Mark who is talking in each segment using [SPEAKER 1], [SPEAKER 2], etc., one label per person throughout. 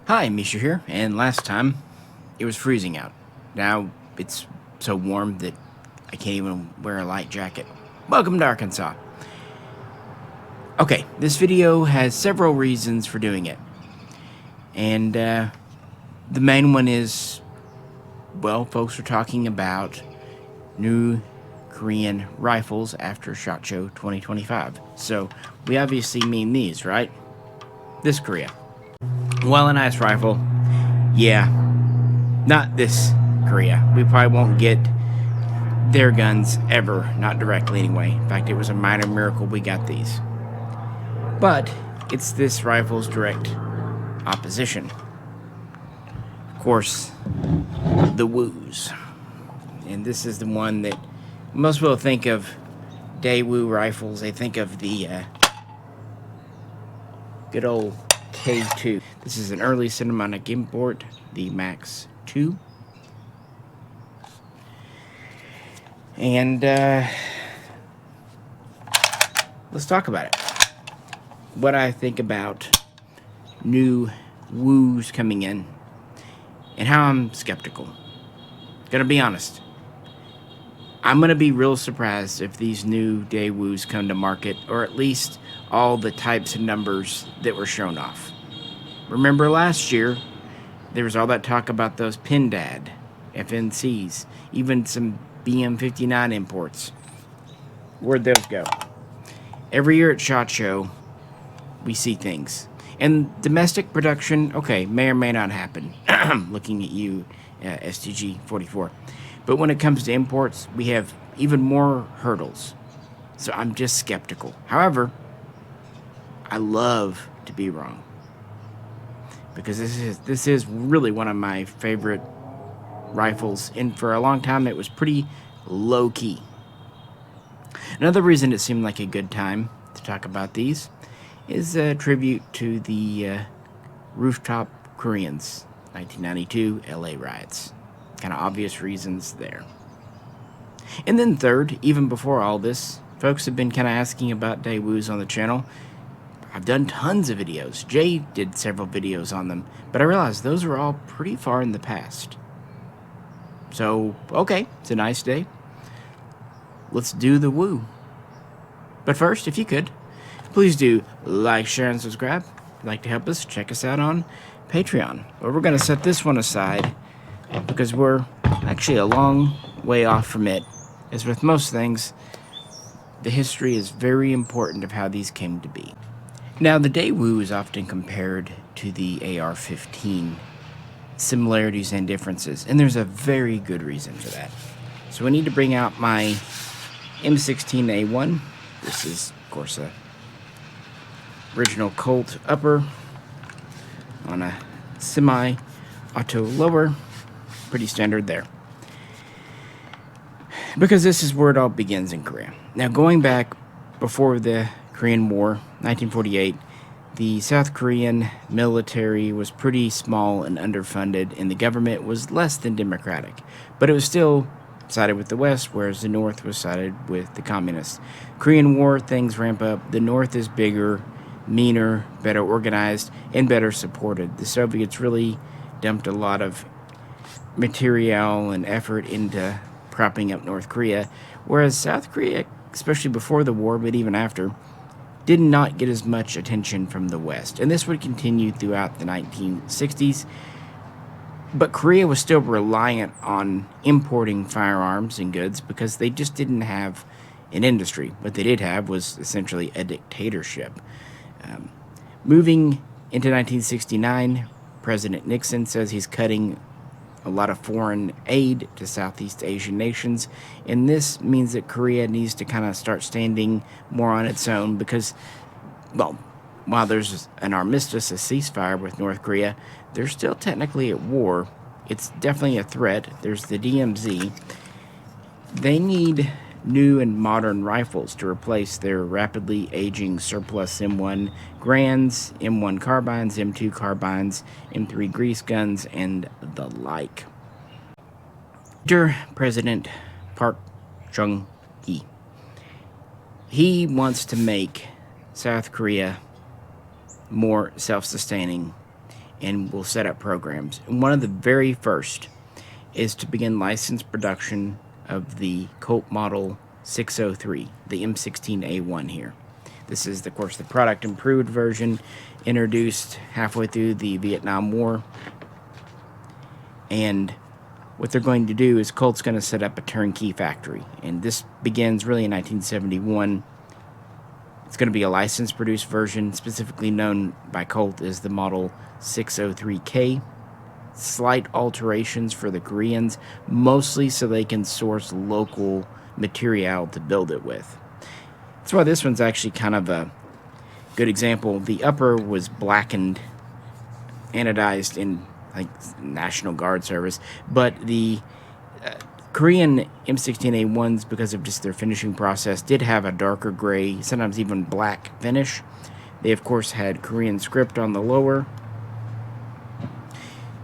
[SPEAKER 1] Hi, Misha here, and last time it was freezing out. Now it's so warm that I can't even wear a light jacket. Welcome to Arkansas. Okay, this video has several reasons for doing it. And the main one is, well, folks are talking about new Korean rifles after Shotshow 2025. So we obviously mean these, right? This Korea. Well, a nice rifle. Yeah, not this Korea. We probably won't get their guns ever, not directly anyway. In fact, it was a minor miracle we got these. But it's this rifle's direct opposition. Of course, the Daewoos. And this is the one that most people think of Daewoo rifles. They think of the good old K2. This is an early cinematic import, the MAXI. And let's talk about it. What I think about new woos coming in and how I'm skeptical. Gonna be honest. I'm gonna be real surprised if these new Daewoos come to market, or at least all the types and numbers that were shown off. Remember last year, there was all that talk about those PINDAD, FNCs, even some BM59 imports. Where'd those go? Every year at Shotshow, we see things. And domestic production, okay, may or may not happen. Looking at you, STG 44. But when it comes to imports, we have even more hurdles. So I'm just skeptical. However, I love to be wrong, because this is really one of my favorite rifles, and for a long time it was pretty low-key. Another reason it seemed like a good time to talk about these is a tribute to the Rooftop Koreans 1992 LA riots. Kind of obvious reasons there. And then third, even before all this, folks have been kind of asking about Daewoos on the channel. I've done tons of videos. Jay did several videos on them, but I realized those were all pretty far in the past. So, okay, it's a nice day. Let's do the woo. But first, if you could, please do like, share, and subscribe. If you'd like to help us, check us out on Patreon. But we're going to set this one aside because we're actually a long way off from it. As with most things, the history is very important of how these came to be. Now, the Daewoo is often compared to the AR-15, similarities and differences, and there's a very good reason for that. So we need to bring out my M16A1. This is, of course, a original Colt upper on a semi-auto lower. Pretty standard there. Because this is where it all begins in Korea. Now, going back before the Korean War, 1948, the South Korean military was pretty small and underfunded, and the government was less than democratic. But it was still sided with the West, whereas the North was sided with the communists. Korean War, things ramp up. The North is bigger, meaner, better organized, and better supported. The Soviets really dumped a lot of material and effort into propping up North Korea, whereas South Korea, especially before the war, but even after, did not get as much attention from the West. And this would continue throughout the 1960s. But Korea was still reliant on importing firearms and goods because they just didn't have an industry. What they did have was essentially a dictatorship. Moving into 1969, President Nixon says he's cutting a lot of foreign aid to Southeast Asian nations, and this means that Korea needs to kind of start standing more on its own because, well, while there's an armistice, a ceasefire with North Korea, they're still technically at war. It's definitely a threat. There's the DMZ. They need new and modern rifles to replace their rapidly aging surplus M1 Grands, M1 carbines, M2 carbines, M3 grease guns, and the like. Dear President Park Chung-hee, he wants to make South Korea more self-sustaining and will set up programs. And one of the very first is to begin licensed production of the Colt Model 603, the M16A1 here. This is, of course, the product improved version, introduced halfway through the Vietnam War. And what they're going to do is Colt's going to set up a turnkey factory. And this begins really in 1971. It's going to be a licensed produced version, specifically known by Colt as the Model 603K. Slight alterations for the Koreans, mostly so they can source local material to build it with. That's why this one's actually kind of a good example. The upper was blackened, anodized in like National Guard service, but the Korean M16A1s, because of just their finishing process, did have a darker gray, sometimes even black finish. They, of course, had Korean script on the lower,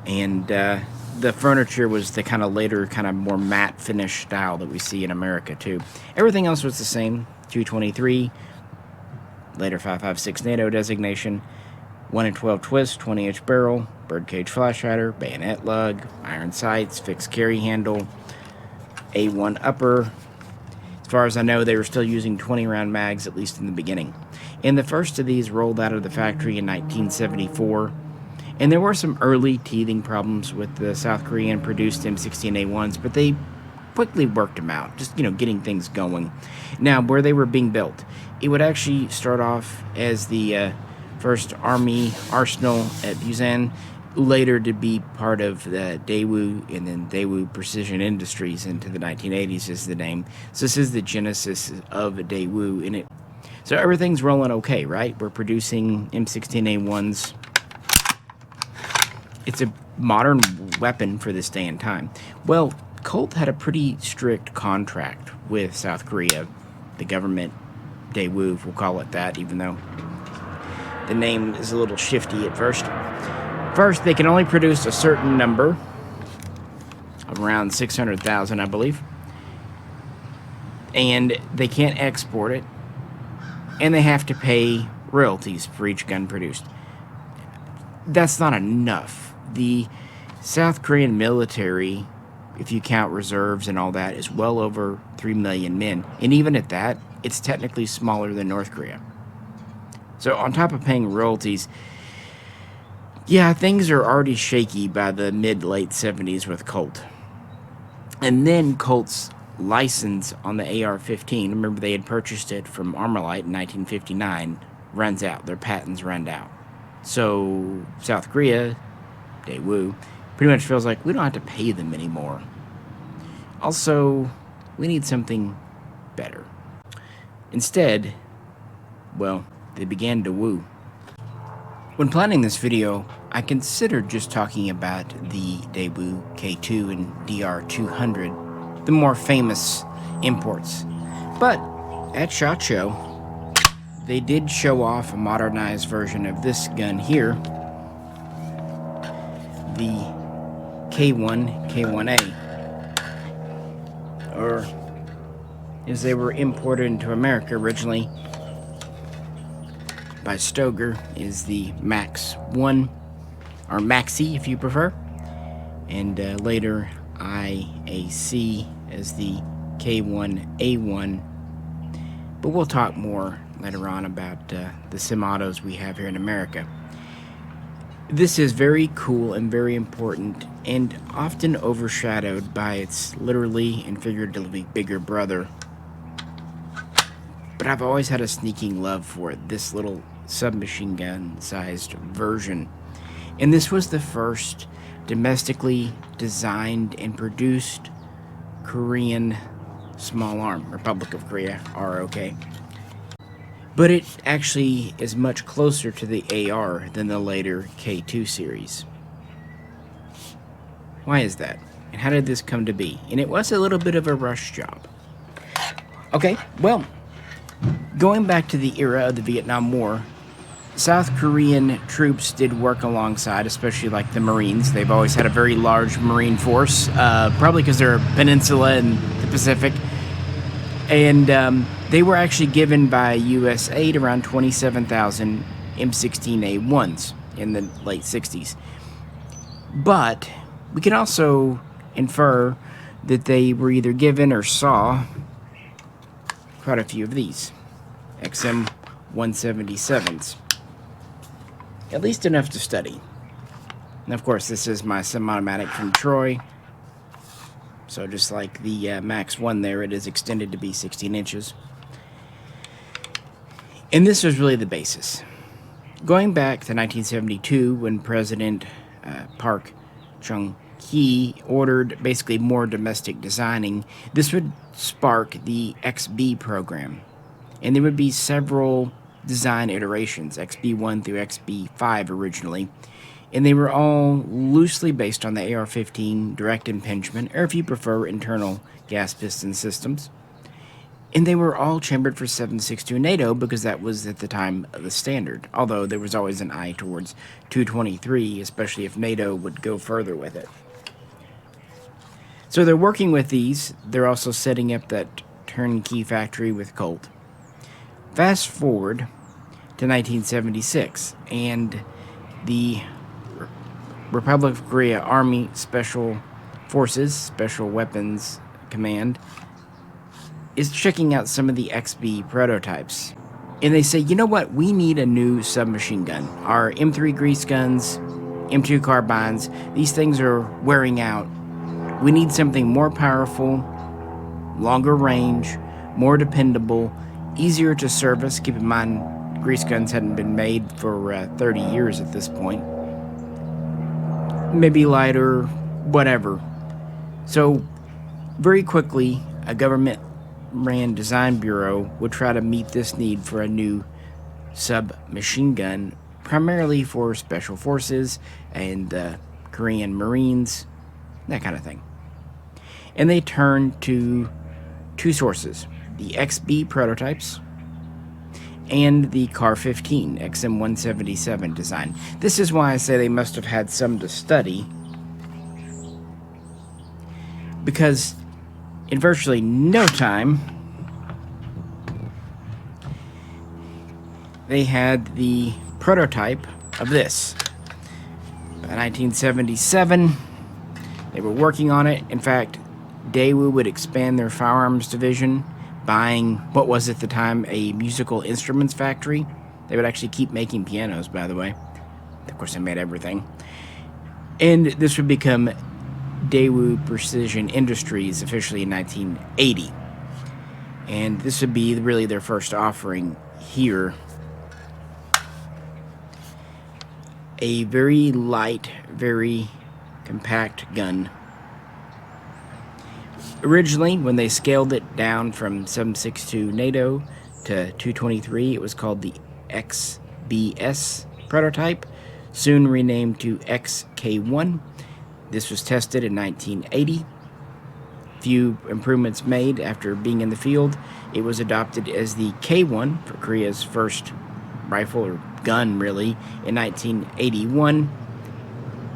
[SPEAKER 1] and the furniture was the kind of later, kind of more matte finish style that we see in America, too. Everything else was the same. 223, later 5.56 NATO designation, 1 in 12 twist, 20-inch barrel, birdcage flash hider, bayonet lug, iron sights, fixed carry handle, A1 upper. As far as I know, they were still using 20-round mags, at least in the beginning. And the first of these rolled out of the factory in 1974. And there were some early teething problems with the South Korean produced M16A1s, but they quickly worked them out, just, getting things going. Now, where they were being built, it would actually start off as the first Army Arsenal at Busan, later to be part of the Daewoo, and then Daewoo Precision Industries into the 1980s is the name. So this is the genesis of Daewoo in it. So everything's rolling okay, right? We're producing M16A1s. It's a modern weapon for this day and time. Well, Colt had a pretty strict contract with South Korea, the government, Daewoo, we'll call it that, even though the name is a little shifty at first. First, they can only produce a certain number, around 600,000, I believe, and they can't export it, and they have to pay royalties for each gun produced. That's not enough. The South Korean military, if you count reserves and all that, is well over 3 million men. And even at that, it's technically smaller than North Korea. So on top of paying royalties, yeah, things are already shaky by the mid-late 70s with Colt. And then Colt's license on the AR-15, remember they had purchased it from Armalite in 1959, runs out. Their patents run out. So South Korea, Daewoo, pretty much feels like we don't have to pay them anymore. Also, we need something better. Instead, well, they began to woo. When planning this video, I considered just talking about the Daewoo K2 and DR200, the more famous imports. But at Shotshow, they did show off a modernized version of this gun here, the K1A, or as they were imported into America originally by Stoger, is the MAXI, or MAXI if you prefer, and later IAC as the K1A1. But we'll talk more later on about the semi-autos we have here in America. This is very cool and very important, and often overshadowed by its literally and figuratively bigger brother. But I've always had a sneaking love for it, this little submachine gun sized version. And this was the first domestically designed and produced Korean Smallarm, Republic of Korea, ROK. But it actually is much closer to the AR than the later K2 series. Why is that? And how did this come to be? And it was a little bit of a rush job. Okay, well, going back to the era of the Vietnam War, South Korean troops did work alongside, especially like the Marines. They've always had a very large Marine force, probably because they're a peninsula in the Pacific. And they were actually given by US aid around 27,000 M16A1s. in the late 60s. But we can also infer that they were either given or saw quite a few of these XM 177s. At least enough to study. And of course, this is my semi-automatic from Troy. So just like the MAXI there, it is extended to be 16 inches. And this was really the basis. Going back to 1972, when President Park Chung-hee ordered basically more domestic designing, this would spark the XB program. And there would be several design iterations, XB1 through XB5 originally. And they were all loosely based on the AR-15 direct impingement, or if you prefer, internal gas piston systems. And they were all chambered for 7.62 NATO because that was at the time the standard, although there was always an eye towards 223, especially if NATO would go further with it. So they're working with these. They're also setting up that turnkey factory with Colt. Fast forward to 1976, and the Republic of Korea Army Special Forces, Special Weapons Command, is checking out some of the XB prototypes. And they say, you know what, we need a new submachine gun. Our M3 grease guns, M2 carbines, these things are wearing out. We need something more powerful, longer range, more dependable, easier to service. Keep in mind, grease guns hadn't been made for 30 years at this point. Maybe lighter, whatever. So, very quickly, a government-ran design bureau would try to meet this need for a new submachine gun, primarily for special forces and the Korean Marines, that kind of thing. And they turned to two sources, the XB prototypes and the KAR-15 XM177 design. This is why I say they must have had some to study, because in virtually no time they had the prototype of this. By 1977, they were working on it. In fact, Daewoo would expand their firearms division, buying what was at the time a musical instruments factory. They would actually keep making pianos, by the way. Of course, they made everything. And this would become Daewoo Precision Industries officially in 1980. And this would be really their first offering here. A very light, very compact gun. Originally, when they scaled it down from 7.62 NATO to 223, it was called the XBS prototype, soon renamed to XK1. This was tested in 1980. Few improvements made after being in the field. It was adopted as the K1 for Korea's first rifle, or gun really, in 1981.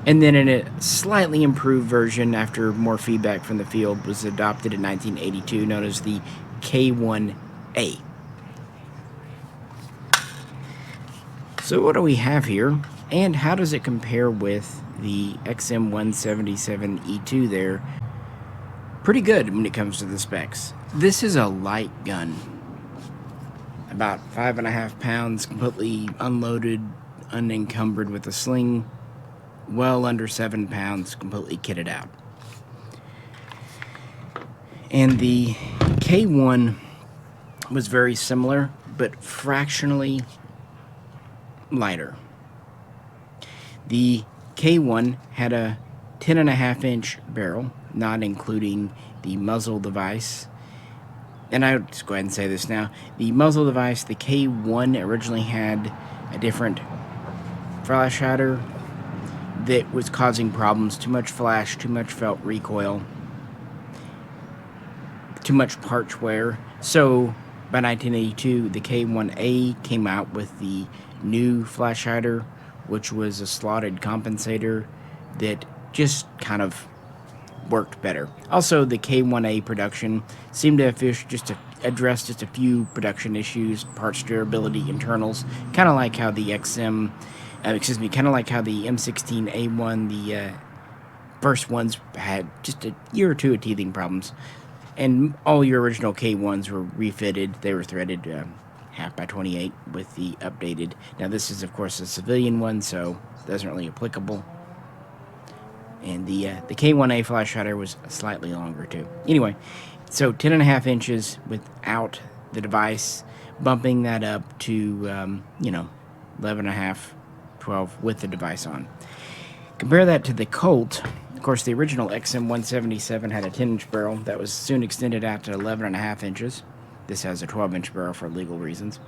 [SPEAKER 1] And then in a slightly improved version, after more feedback from the field, was adopted in 1982, known as the K1A. So what do we have here, and how does it compare with the XM177E2 there? Pretty good when it comes to the specs. This is a light gun. About 5.5 pounds, completely unloaded, unencumbered with a sling. Well under 7 pounds, completely kitted out. And the K1 was very similar, but fractionally lighter. The K1 had a 10.5-inch barrel, not including the muzzle device. And I'll just go ahead and say this now. The muzzle device, the K1 originally had a different flash hider that was causing problems. Too much flash, too much felt recoil, too much parch wear. So by 1982, the K1A came out with the new flash hider, which was a slotted compensator that just kind of worked better. Also, the K1A production seemed to have addressed just a few production issues, parts durability, internals, kind of like how the XM Excuse me, kind of like how the M16A1, the first ones had just a year or two of teething problems. And all your original K1s were refitted. They were threaded 1/2x28 with the updated. Now this is, of course, a civilian one, so it isn't really applicable. And the K1A flash hider was slightly longer too. Anyway, so 10.5 inches without the device, bumping that up to 11.5, 12 with the device on. Compare that to the Colt. Of course, the original XM177 had a 10-inch barrel that was soon extended out to 11.5 inches. This has a 12-inch barrel for legal reasons.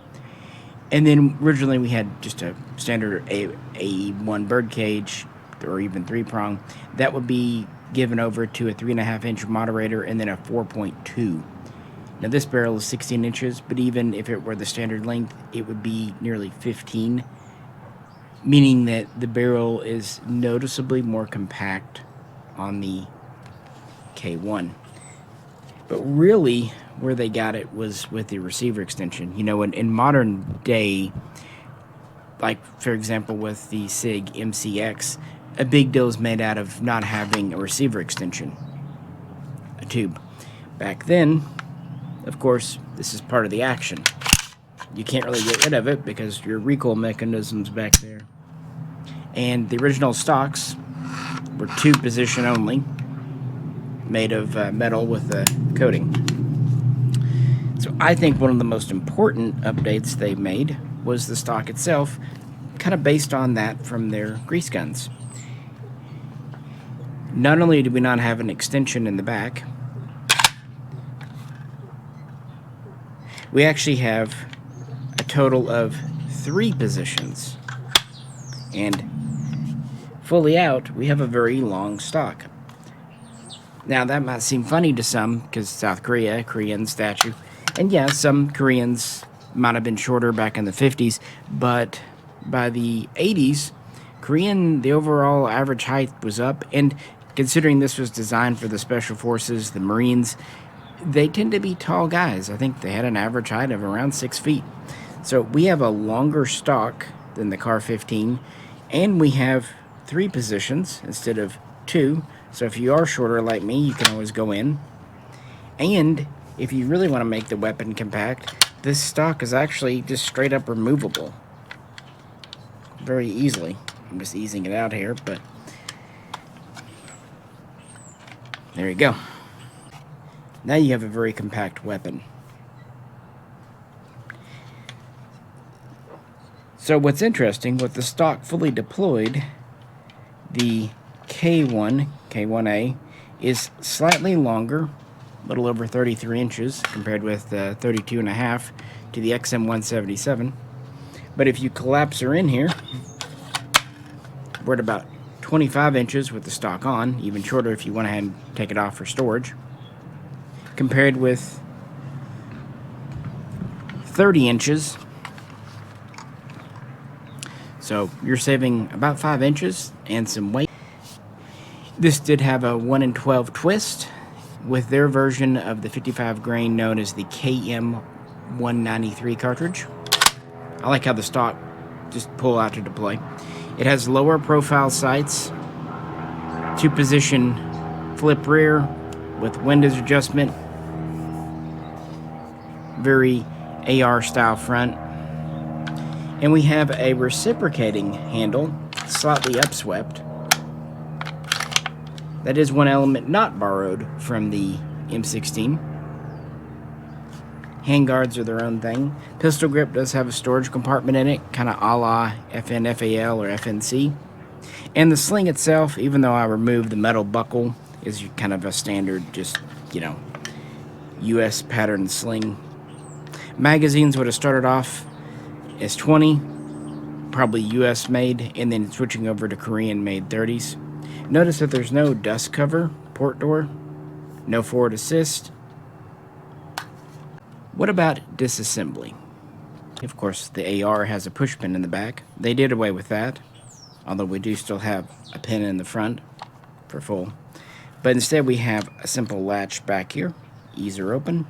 [SPEAKER 1] And then originally we had just a standard A1 birdcage, or even 3-prong. That would be given over to a 3.5-inch moderator and then a 4.2. Now this barrel is 16 inches, but even if it were the standard length, it would be nearly 15, meaning that the barrel is noticeably more compact on the K1. But really, where they got it was with the receiver extension. You know, in modern day, like for example with the SIG MCX, a big deal is made out of not having a receiver extension, a tube. Back then, of course, this is part of the action. You can't really get rid of it because your recoil mechanism's back there. And the original stocks were 2-position only, made of metal with a coating. So I think one of the most important updates they made was the stock itself, kind of based on that from their grease guns. Not only do we not have an extension in the back, we actually have a total of 3 positions. And fully out, we have a very long stock. Now, that might seem funny to some, because South Korea, Korean statue, and yeah, some Koreans might have been shorter back in the 50s, but by the 80s, the overall average height was up, and considering this was designed for the Special Forces, the Marines, they tend to be tall guys. I think they had an average height of around 6 feet. So we have a longer stock than the Car 15, and we have 3 positions instead of 2. So if you are shorter like me, you can always go in. And if you really want to make the weapon compact, this stock is actually just straight up removable very easily. I'm just easing it out here, but there you go. Now you have a very compact weapon. So what's interesting, with the stock fully deployed, the K1A is slightly longer, a little over 33 inches compared with 32.5 to the XM177. But if you collapse her in here, we're at about 25 inches with the stock on, even shorter if you went ahead and take it off for storage, compared with 30 inches. So you're saving about 5 inches and some weight. This did have a 1 in 12 twist with their version of the 55 grain known as the KM193 cartridge. I like how the stock just pull out to deploy. It has lower profile sights, 2-position flip rear with windows adjustment, very AR style front, and we have a reciprocating handle, slightly upswept. That is one element not borrowed from the M16. Handguards are their own thing. Pistol grip does have a storage compartment in it, kind of a la FNFAL or FNC. And the sling itself, even though I removed the metal buckle, is kind of a standard, just, US pattern sling. Magazines would have started off as 20, probably US made, and then switching over to Korean made 30s. Notice that there's no dust cover, port door, no forward assist. What about disassembly? Of course, the AR has a push pin in the back. They did away with that, although we do still have a pin in the front for full. But instead we have a simple latch back here, ease or open.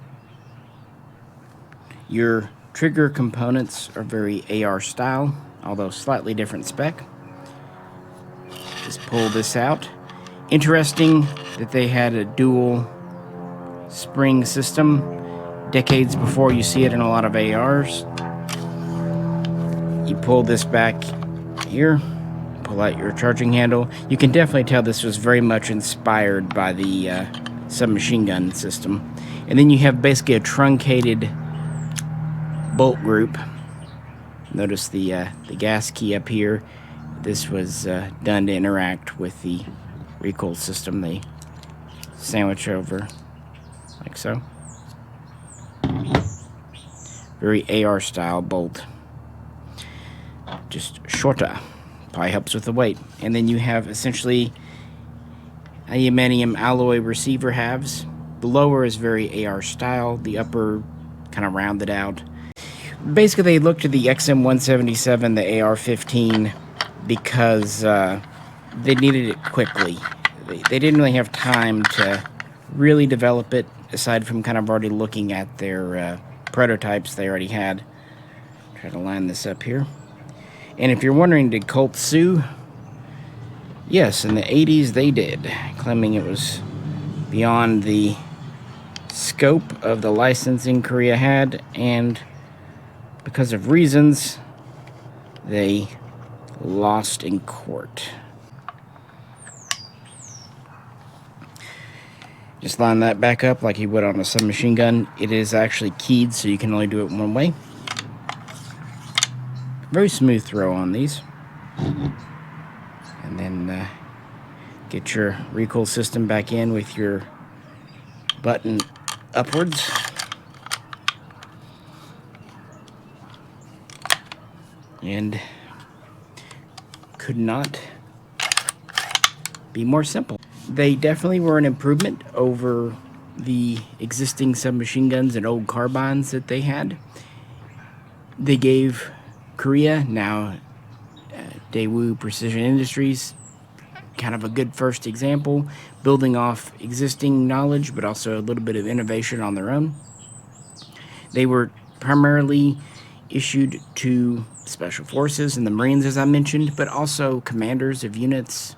[SPEAKER 1] Your trigger components are very AR style. although slightly different spec. Just pull this out. Interesting that they had a dual spring system decades before you see it in a lot of ARs. You pull this back here, pull out your charging handle. You can definitely tell this was very much inspired by the submachine gun system. And then you have basically a truncated bolt group. Notice the gas key up here. This was done to interact with the recoil system. They sandwich over like so. Very AR style bolt. Just shorter. Probably helps with the weight. And then you have essentially aluminum alloy receiver halves. The lower is very AR style. The upper kind of rounded out. Basically, they looked at the XM177, the AR-15, because they needed it quickly. They didn't really have time to really develop it, aside from kind of already looking at their prototypes they already had. Try to line this up here. And if you're wondering, did Colt sue? Yes, in the 80s they did, claiming it was beyond the scope of the licensing Korea had, and because of reasons, they lost in court. Just line that back up like you would on a submachine gun. It is actually keyed, so you can only do it one way. Very smooth throw on these. And then get your recoil system back in with your button upwards. And could not be more simple. They definitely were an improvement over the existing submachine guns and old carbines that they had. They gave Korea, now Daewoo Precision Industries, kind of a good first example, building off existing knowledge, but also a little bit of innovation on their own. They were primarily issued to Special Forces and the Marines, as I mentioned, but also commanders of units,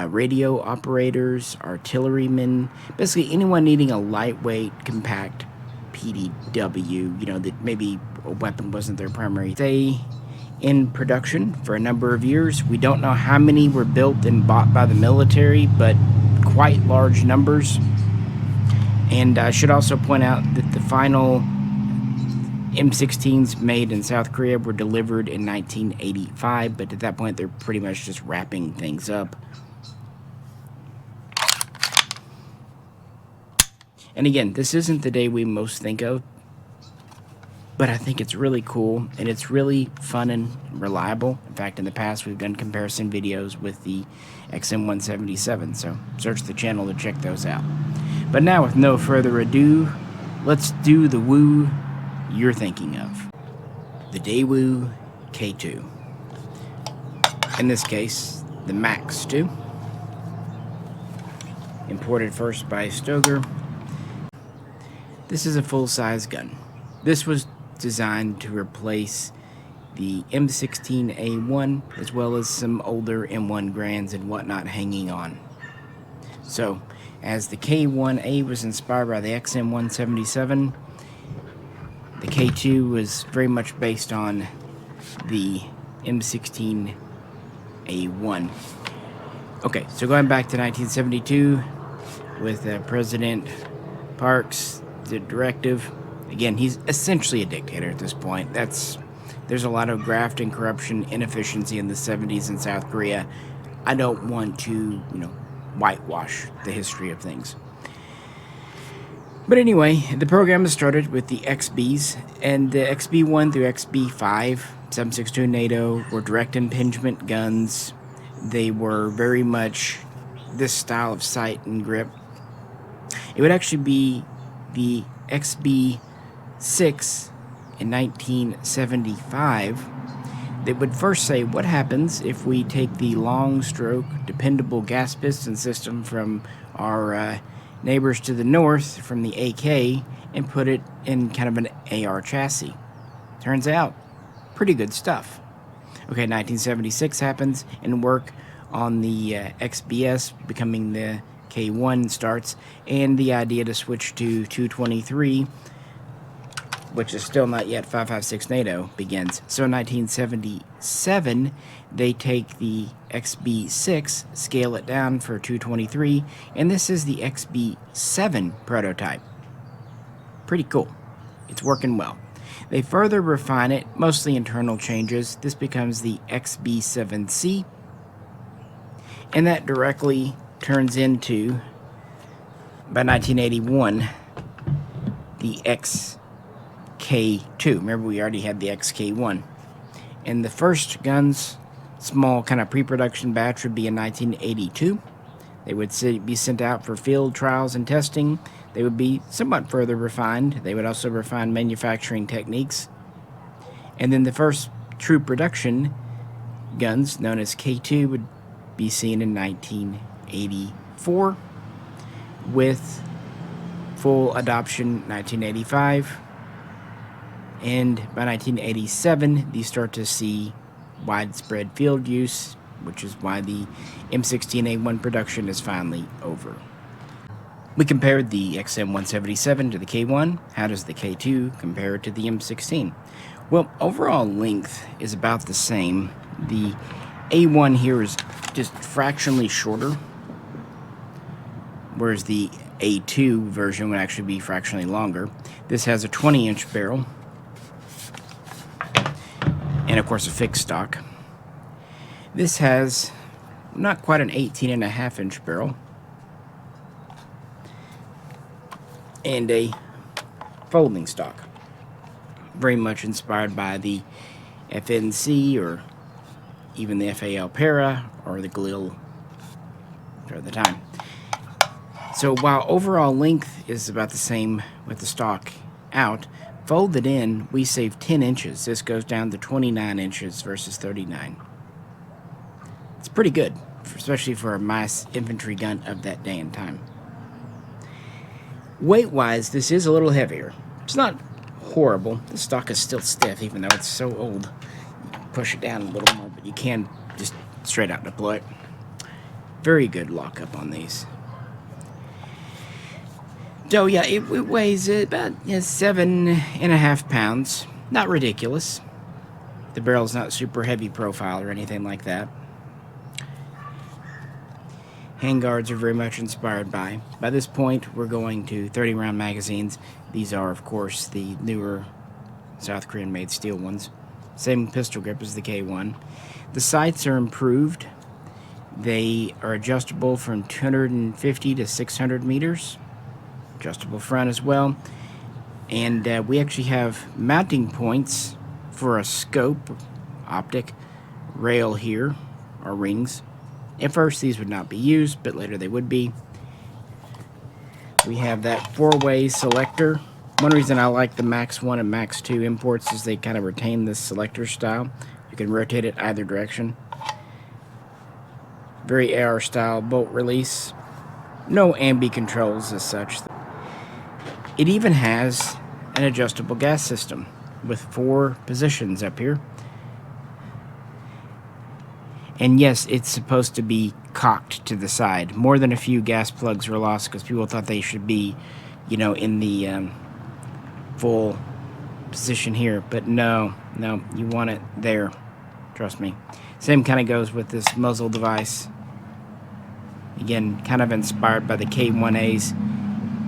[SPEAKER 1] radio operators, artillerymen, basically anyone needing a lightweight, compact PDW, that maybe a weapon wasn't their primary. Stay in production for a number of years. We don't know how many were built and bought by the military, but quite large numbers. And I should also point out that the final M16s made in South Korea were delivered in 1985, but at that point they're pretty much just wrapping things up. And again, this isn't the day we most think of, but I think it's really cool, and it's really fun and reliable. In fact, in the past, we've done comparison videos with the XM177, so search the channel to check those out. But now, with no further ado, let's do the woo you're thinking of. The Daewoo K2. In this case, the MAXI. Imported first by Stoeger. This is a full-size gun. This was designed to replace the M16A1 as well as some older M1 Grands and whatnot hanging on. So, as the K1A was inspired by the XM177, the K2 was very much based on the M16A1. Okay, so going back to 1972 with President Park's directive. Again, he's essentially a dictator at this point. There's a lot of graft and corruption, inefficiency in the 70s in South Korea. I don't want to, whitewash the history of things. But anyway, the program has started with the XBs, and the XB1 through XB5, 7.62 NATO, were direct impingement guns. They were very much this style of sight and grip. It would actually be the XB6 in 1975 that would first say, what happens if we take the long stroke, dependable gas piston system from our neighbors to the north from the AK and put it in kind of an AR chassis. Turns out, pretty good stuff. Okay, 1976 happens, and work on the XBS becoming the K1 starts, and the idea to switch to 223, which is still not yet 5.56 NATO, begins. So in 1977, they take the XB6, scale it down for 223, and this is the XB7 prototype. Pretty cool. It's working well. They further refine it, mostly internal changes. This becomes the XB7C, and that directly turns into, by 1981, the XK2. Remember, we already had the XK1. And the first guns, small kind of pre-production batch, would be in 1982. They would be sent out for field trials and testing. They would be somewhat further refined. They would also refine manufacturing techniques. And then the first true production guns, known as K2, would be seen in 1984, with full adoption 1985. And by 1987, you start to see widespread field use, which is why the M16A1 production is finally over. We compared the XM177 to the K1. How does the K2 compare to the M16? Well, overall length is about the same. The A1 here is just fractionally shorter, whereas the A2 version would actually be fractionally longer. This has a 20-inch barrel, and of course a fixed stock. This has not quite an 18.5-inch barrel, and a folding stock, very much inspired by the FNC or even the FAL Para or the Galil at the time. So while overall length is about the same with the stock out, folded in, we save 10 inches. This goes down to 29 inches versus 39. It's pretty good, especially for a mass infantry gun of that day and time. Weight-wise, this is a little heavier. It's not horrible. The stock is still stiff, even though it's so old. You can push it down a little more, but you can just straight out deploy it. Very good lockup on these. So yeah, it weighs about 7.5 pounds. Not ridiculous. The barrel's not super heavy profile or anything like that. Handguards are very much inspired by. By this point, we're going to 30-round magazines. These are, of course, the newer South Korean-made steel ones. Same pistol grip as the K1. The sights are improved. They are adjustable from 250 to 600 meters. Adjustable front as well. And we actually have mounting points for a scope, optic, rail here, or rings. At first, these would not be used, but later they would be. We have that 4-way selector. One reason I like the MAXI and MAXII imports is they kind of retain this selector style. You can rotate it either direction. Very AR style bolt release. No ambi controls as such. It even has an adjustable gas system with 4 positions up here. And yes, it's supposed to be cocked to the side. More than a few gas plugs were lost because people thought they should be, in the full position here. But no, you want it there. Trust me. Same kind of goes with this muzzle device. Again, kind of inspired by the K1As.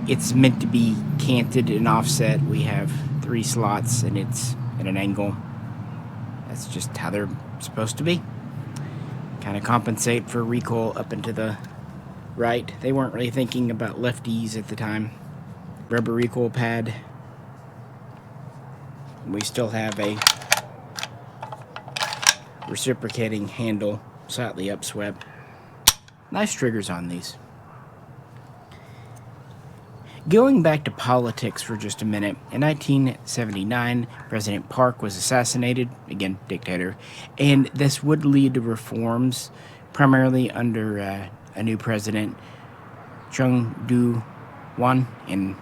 [SPEAKER 1] It's meant to be canted and offset. We have 3 slots, and it's at an angle. That's just how they're supposed to be. Kind of compensate for recoil up and to the right. They weren't really thinking about lefties at the time. Rubber recoil pad. We still have a reciprocating handle, slightly upswept. Nice triggers on these. Going back to politics for just a minute, in 1979, President Park was assassinated, again, dictator, and this would lead to reforms, primarily under a new president, Chung Do-hwan, and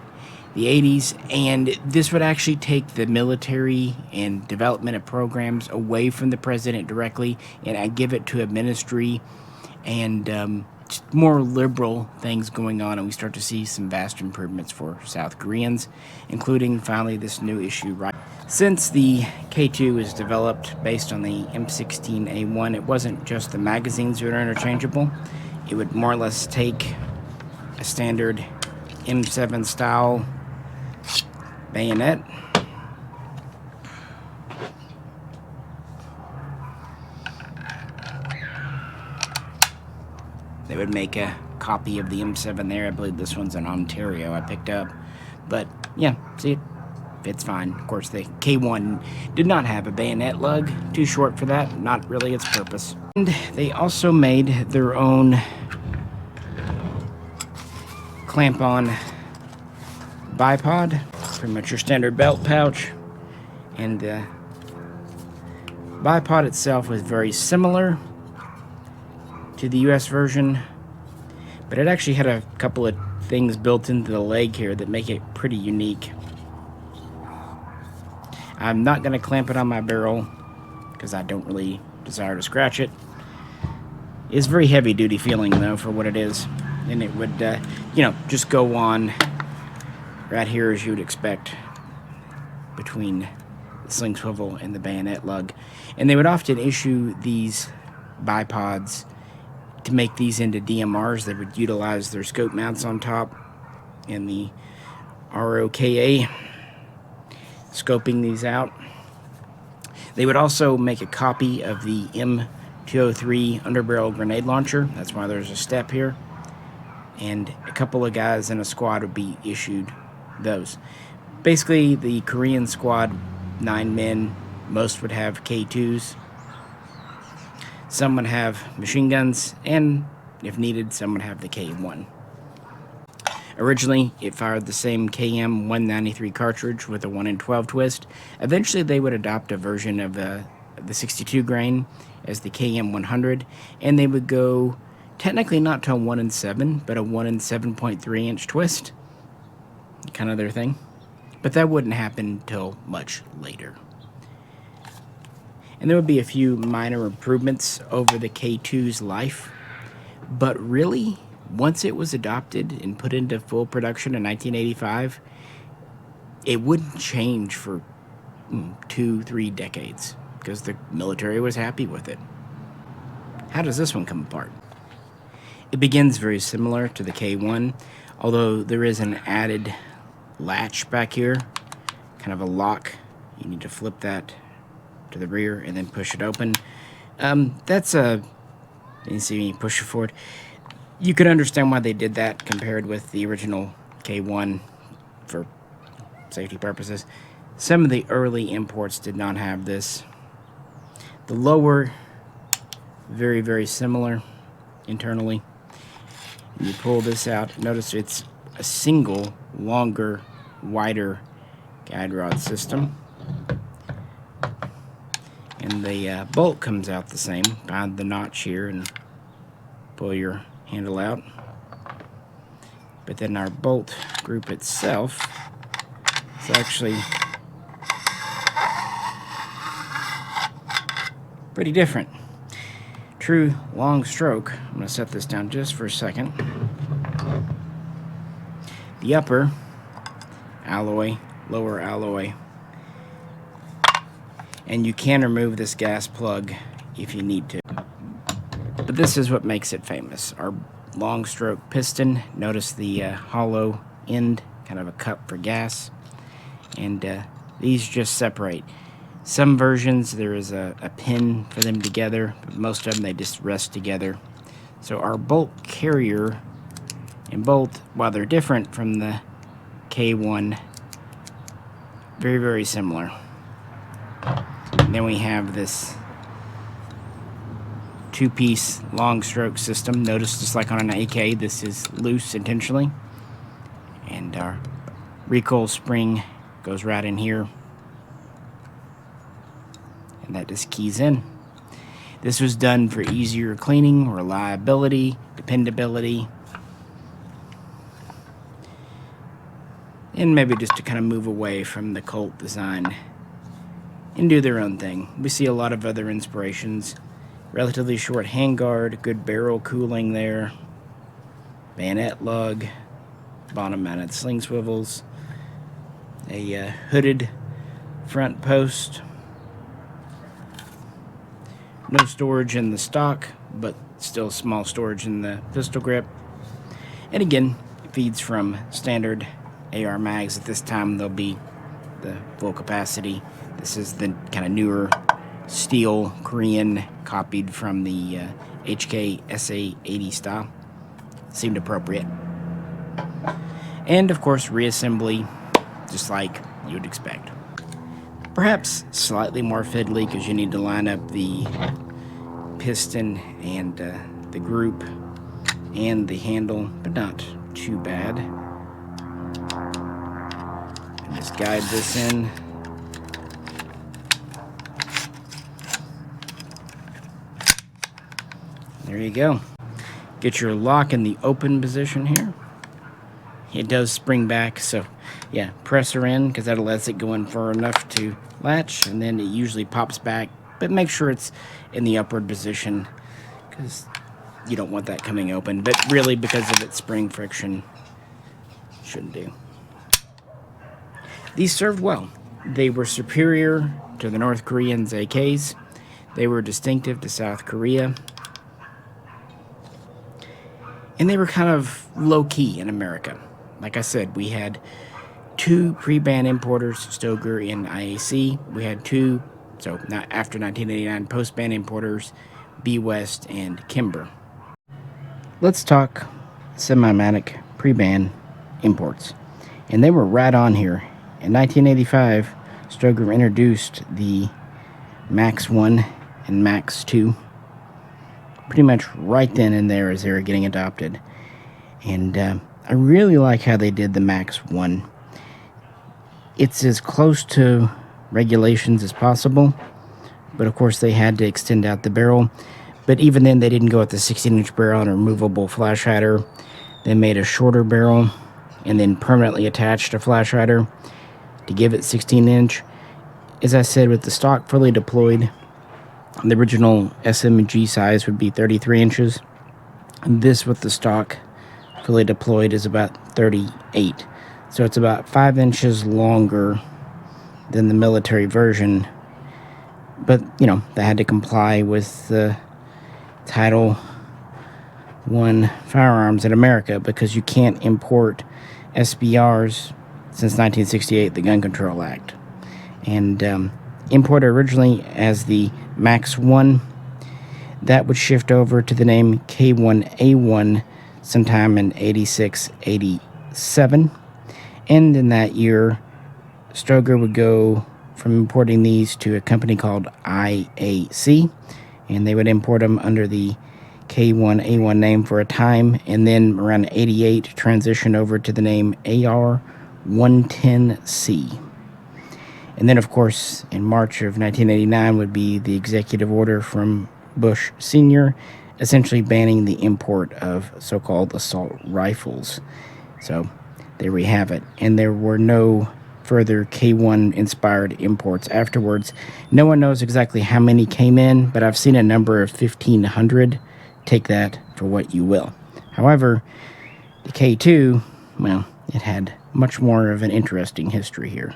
[SPEAKER 1] the 80s, and this would actually take the military and development of programs away from the president directly and give it to a ministry and just more liberal things going on, and we start to see some vast improvements for South Koreans, including finally this new issue. Right, since the K2 was developed based on the M16A1, it wasn't just the magazines that were interchangeable. It would more or less take a standard M7 style bayonet, they would make a copy of the M7 there. I believe this one's in Ontario I picked up, but yeah, see, it fits fine. Of course, the K1 did not have a bayonet lug, too short for that, not really its purpose. And they also made their own clamp-on bipod, pretty much your standard belt pouch, and the bipod itself was very similar to the US version, but it actually had a couple of things built into the leg here that make it pretty unique. I'm not going to clamp it on my barrel because I don't really desire to scratch it. It's very heavy duty feeling though for what it is, and it would you know, just go on right here as you would expect between the sling swivel and the bayonet lug. And they would often issue these bipods to make these into DMRs. They would utilize their scope mounts on top and the ROK scoping these out. They would also make a copy of the M203 underbarrel grenade launcher. That's why there's a step here. And a couple of guys in a squad would be issued those. Basically, the Korean squad, 9 men, most would have K2s. Some would have machine guns, and if needed, some would have the K1. Originally, it fired the same KM193 cartridge with a 1 in 12 twist. Eventually, they would adopt a version of the 62 grain as the KM100, and they would go technically not to a 1 in 7, but a 1 in 7.3 inch twist. Kind of their thing. But that wouldn't happen till much later. And there would be a few minor improvements over the K2's life, but really, once it was adopted and put into full production in 1985, it wouldn't change for 2-3 decades because the military was happy with it. How does this one come apart? It begins very similar to the K1, although there is an added latch back here, kind of a lock. You need to flip that to the rear and then push it open. That's a, you see me push it forward. You could understand why they did that compared with the original K1 for safety purposes. Some of the early imports did not have this. The lower, very, very similar internally. You pull this out, notice it's a single, longer, wider guide rod system. And the bolt comes out the same. Find the notch here and pull your handle out. But then our bolt group itself is actually pretty different. True long stroke. I'm going to set this down just for a second. The upper alloy, lower alloy. And you can remove this gas plug if you need to. But this is what makes it famous. Our long stroke piston. Notice the hollow end, kind of a cup for gas. And these just separate. Some versions there is a pin for them together, but most of them they just rest together. So our bolt carrier and bolt, while they're different from the K1, very, very similar. And then we have this two-piece long stroke system. Notice just like on an AK, this is loose intentionally. And our recoil spring goes right in here. And that just keys in. This was done for easier cleaning, reliability, dependability. and maybe just to kind of move away from the Colt design and do their own thing. We see a lot of other inspirations. Relatively short handguard, good barrel cooling there, bayonet lug, bottom mounted sling swivels, a hooded front post, no storage in the stock, but still small storage in the pistol grip, and again, it feeds from standard AR mags. At this time they'll be the full capacity. This is the kind of newer steel Korean, copied from the HK SA80 style. Seemed appropriate. And of course, reassembly, just like you would expect. Perhaps slightly more fiddly because you need to line up the piston and the group and the handle, but not too bad. And just guide this in. There you go. Get your lock in the open position here. It does spring back, so yeah, press her in because that'll let it go in far enough to latch, and then it usually pops back, but make sure it's in the upward position because you don't want that coming open, but really because of its spring friction, shouldn't do. These served well. They were superior to the North Koreans' AKs. They were distinctive to South Korea. And they were kind of low-key in America. Like I said, we had two pre-ban importers, Stoeger and IAC. We had two, so not after 1989, post-ban importers, B West and Kimber. Let's talk semi-automatic pre-ban imports. And they were right on here. In 1985, Stoeger introduced the MAXI and MAXII. Pretty much right then and there as they were getting adopted. And I really like how they did the MAXI. It's as close to regulations as possible, but of course they had to extend out the barrel. But even then they didn't go with the 16-inch barrel and a removable flash hider. They made a shorter barrel and then permanently attached a flash hider to give it 16-inch. As I said, with the stock fully deployed, the original SMG size would be 33 inches. And this with the stock fully deployed is about 38. So it's about 5 inches longer than the military version. But, you know, they had to comply with the Title I firearms in America because you can't import SBRs since 1968, the Gun Control Act. And imported originally as the MAXI, that would shift over to the name K1A1 sometime in 86, 87. And in that year, Stoeger would go from importing these to a company called IAC, and they would import them under the K1A1 name for a time, and then around 88 transition over to the name AR-110C. And then, of course, in March of 1989 would be the executive order from Bush Sr., essentially banning the import of so-called assault rifles. So there we have it. And there were no further K1-inspired imports afterwards. No one knows exactly how many came in, but I've seen a number of 1,500. Take that for what you will. However, the K2, well, it had much more of an interesting history here.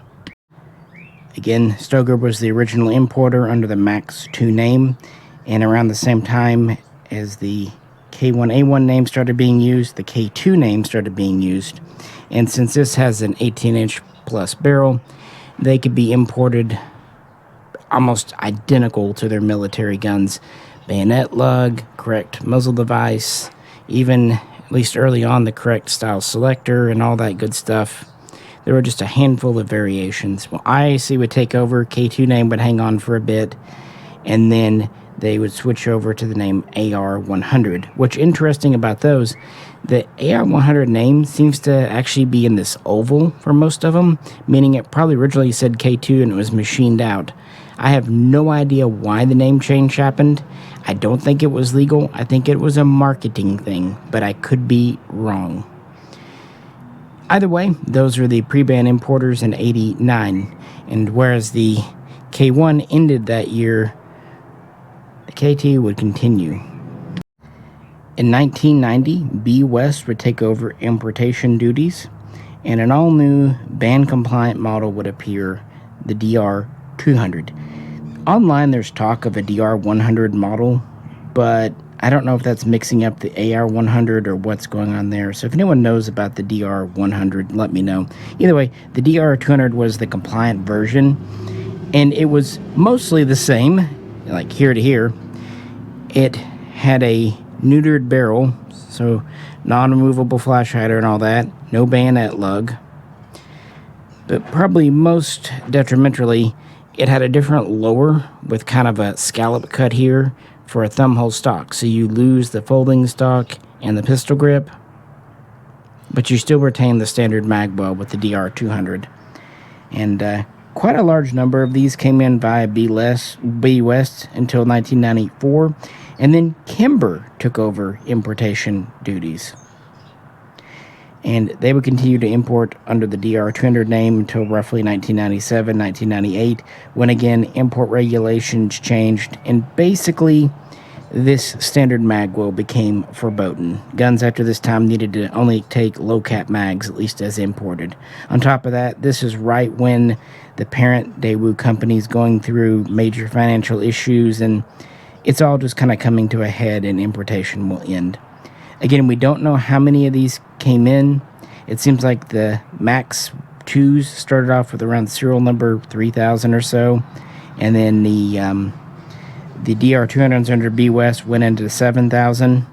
[SPEAKER 1] Again, Stoeger was the original importer under the MAXII name, and around the same time as the K1A1 name started being used, the K2 name started being used. And since this has an 18-inch plus barrel, they could be imported almost identical to their military guns. Bayonet lug, correct muzzle device, even, at least early on, the correct style selector and all that good stuff. There were just a handful of variations. Well, IAC would take over, K2 name would hang on for a bit, and then they would switch over to the name AR-100. What's interesting about those, the AR-100 name seems to actually be in this oval for most of them, meaning it probably originally said K2 and it was machined out. I have no idea why the name change happened. I don't think it was legal. I think it was a marketing thing, but I could be wrong. Either way, those are the pre-ban importers in '89, and whereas the K1 ended that year, the K2 would continue. In 1990, B West would take over importation duties, and an all-new ban-compliant model would appear, the DR200. Online, there's talk of a DR100 model, but I don't know if that's mixing up the AR100 or what's going on there. So if anyone knows about the DR100, let me know. Either way, the DR200 was the compliant version, and it was mostly the same, like here to here. It had a neutered barrel, so non-removable flash hider and all that, no bayonet lug. But probably most detrimentally, it had a different lower with kind of a scallop cut here for a thumb hole stock. So you lose the folding stock and the pistol grip, but you still retain the standard mag well with the DR200. And quite a large number of these came in via B West until 1994, and then Kimber took over importation duties. And they would continue to import under the DR200 name until roughly 1997, 1998, when again import regulations changed, and basically this standard mag well became verboten. Guns after this time needed to only take low cap mags, at least as imported. On top of that, this is right when the parent Daewoo company is going through major financial issues, and it's all just kind of coming to a head, and importation will end. Again, we don't know how many of these came in. It seems like the MAXIIs started off with around serial number 3,000 or so, and then the DR200s under B West went into 7,000,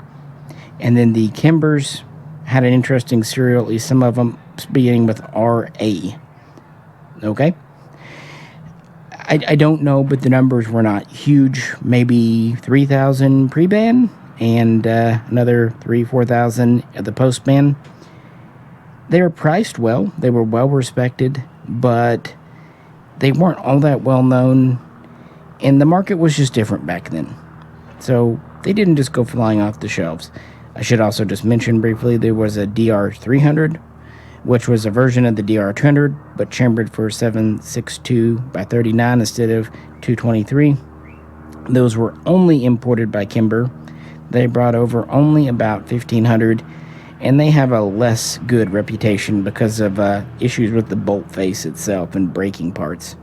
[SPEAKER 1] and then the Kimbers had an interesting serial, at least some of them beginning with RA. Okay? I don't know, but the numbers were not huge. Maybe 3,000 pre-ban and another 3,000-4,000 at the post-ban. They were priced well. They were well respected, but they weren't all that well known, and the market was just different back then. So they didn't just go flying off the shelves. I should also just mention briefly there was a DR300, which was a version of the DR200, but chambered for 7.62 by 39 instead of 223. Those were only imported by Kimber. They brought over only about 1,500, and they have a less good reputation because of issues with the bolt face itself and braking parts.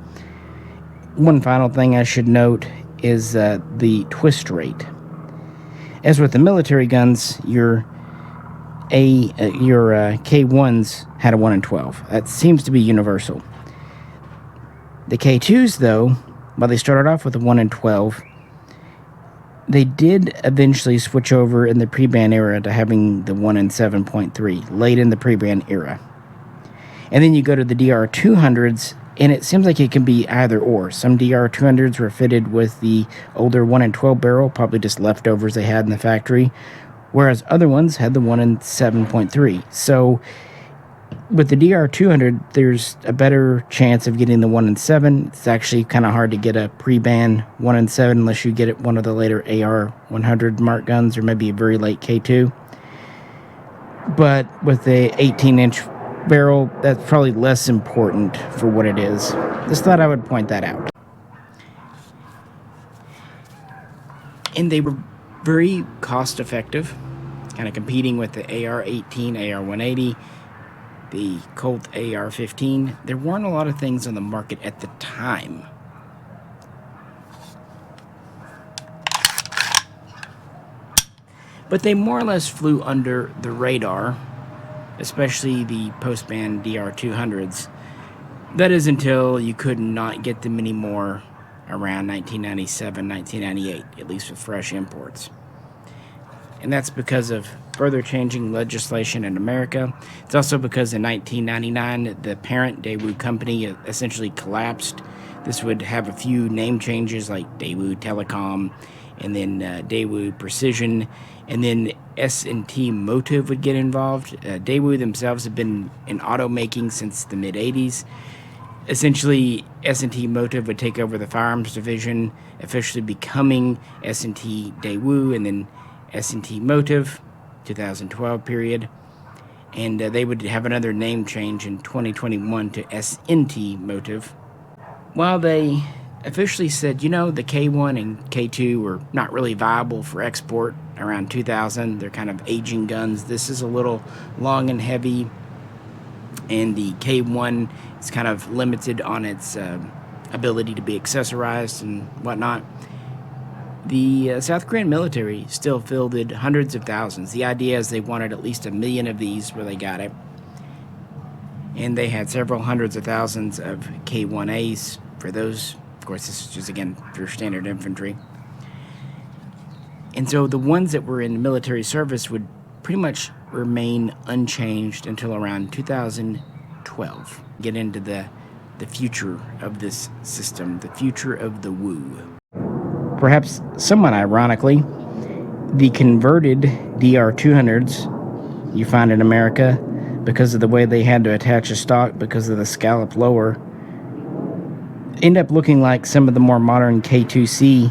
[SPEAKER 1] One final thing I should note is the twist rate. As with the military guns, your K1s had a 1 in 12. That seems to be universal. The K2s, though, while they started off with a 1 in 12, they did eventually switch over in the pre-ban era to having the 1 in 7.3, late in the pre-ban era. And then you go to the DR200s, and it seems like it can be either or. Some DR200s were fitted with the older 1 in 12 barrel, probably just leftovers they had in the factory, whereas other ones had the 1 in 7.3. So with the DR200, there's a better chance of getting the 1 in 7. It's actually kind of hard to get a pre-ban 1 in 7 unless you get it one of the later AR100 mark guns or maybe a very late K2. But with the 18-inch barrel, that's probably less important for what it is. Just thought I would point that out. And they were very cost effective, kind of competing with the AR-18, AR-180, the Colt AR-15. There weren't a lot of things on the market at the time. But they more or less flew under the radar, especially the post-ban DR200s. That is until you could not get them anymore around 1997, 1998, at least with fresh imports. And that's because of further changing legislation in America. It's also because in 1999, the parent Daewoo company essentially collapsed. This would have a few name changes like Daewoo Telecom, and then Daewoo Precision, and then SNT Motiv would get involved. Daewoo themselves have been in automaking since the mid-'80s. Essentially, SNT Motiv would take over the Firearms division, officially becoming SNT Daewoo, and then SNT Motiv, 2012 period. and they would have another name change in 2021 to SNT Motiv. While they officially said, you know, the K1 and K2 were not really viable for export around 2000. They're kind of aging guns. This is a little long and heavy, and the K1 is kind of limited on its ability to be accessorized and whatnot. The South Korean military still fielded hundreds of thousands. The idea is they wanted at least 1 million of these where they got it. And they had several hundreds of thousands of K1As for those. Of course, this is just, again, for standard infantry. And so the ones that were in military service would pretty much remain unchanged until around 2012. Get into the future of this system, the future of the Woo. Perhaps somewhat ironically, the converted DR200s you find in America, because of the way they had to attach a stock because of the scallop lower, end up looking like some of the more modern K2C,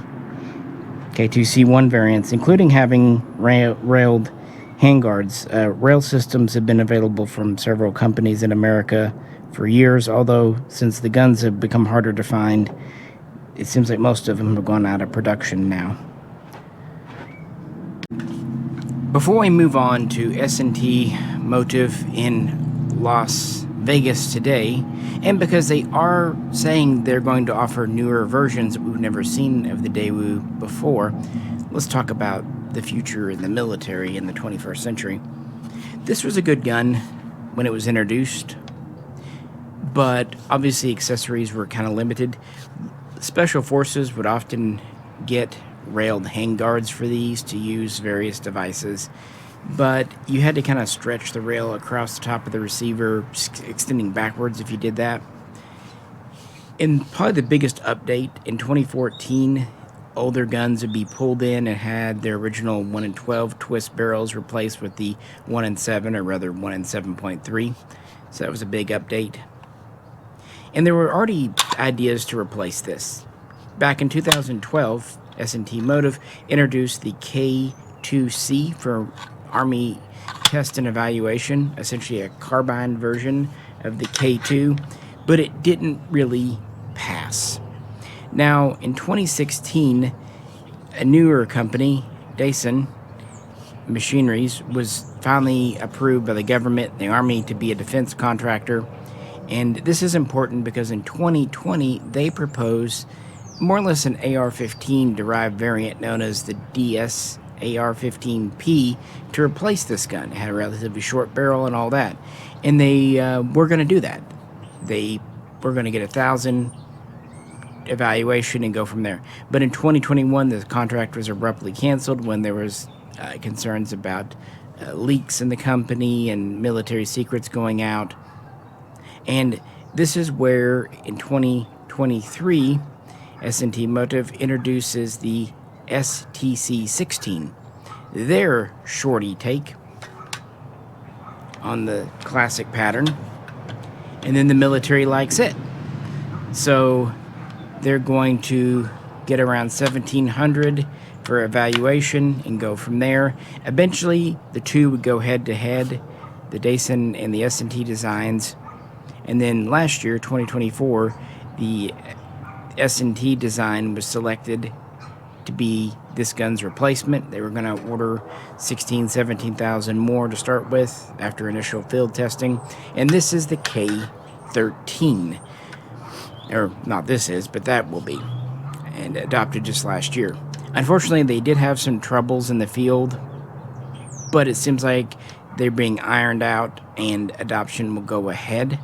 [SPEAKER 1] K2C1 variants, including having railed handguards. Rail systems have been available from several companies in America for years, although since the guns have become harder to find, it seems like most of them have gone out of production now. Before we move on to SNT Motiv in Las Vegas today, and because they are saying they're going to offer newer versions that we've never seen of the Daewoo before, let's talk about the future in the military in the 21st century. This was a good gun when it was introduced, but obviously accessories were kind of limited. Special forces would often get railed handguards for these to use various devices, but you had to kind of stretch the rail across the top of the receiver, extending backwards if you did that. And probably the biggest update in 2014, older guns would be pulled in and had their original 1 in 12 twist barrels replaced with the 1 in 7, or rather 1 in 7.3. So that was a big update. And there were already ideas to replace this. Back in 2012, SNT Motiv introduced the K2C for Army Test and Evaluation, essentially a carbine version of the K2, but it didn't really pass. Now, in 2016, a newer company, Daewoos Machineries, was finally approved by the government and the Army to be a defense contractor. And this is important because in 2020, they proposed more or less an AR-15 derived variant known as the DS AR-15P to replace this gun. It had a relatively short barrel and all that. And they were going to do that. They were going to get 1,000 evaluation and go from there. But in 2021, the contract was abruptly canceled when there was concerns about leaks in the company and military secrets going out. And this is where, in 2023, SNT Motiv introduces the STC-16, their shorty take on the classic pattern, and then the military likes it. So they're going to get around 1,700 for evaluation and go from there. Eventually, the two would go head-to-head, the Daewoos and the SNT designs. And then last year, 2024, the SNT design was selected to be this gun's replacement. They were going to order 16,000, 17,000 more to start with after initial field testing. And this is the K13. Or not this is, but that will be. And adopted just last year. Unfortunately, they did have some troubles in the field, but it seems like they're being ironed out and adoption will go ahead.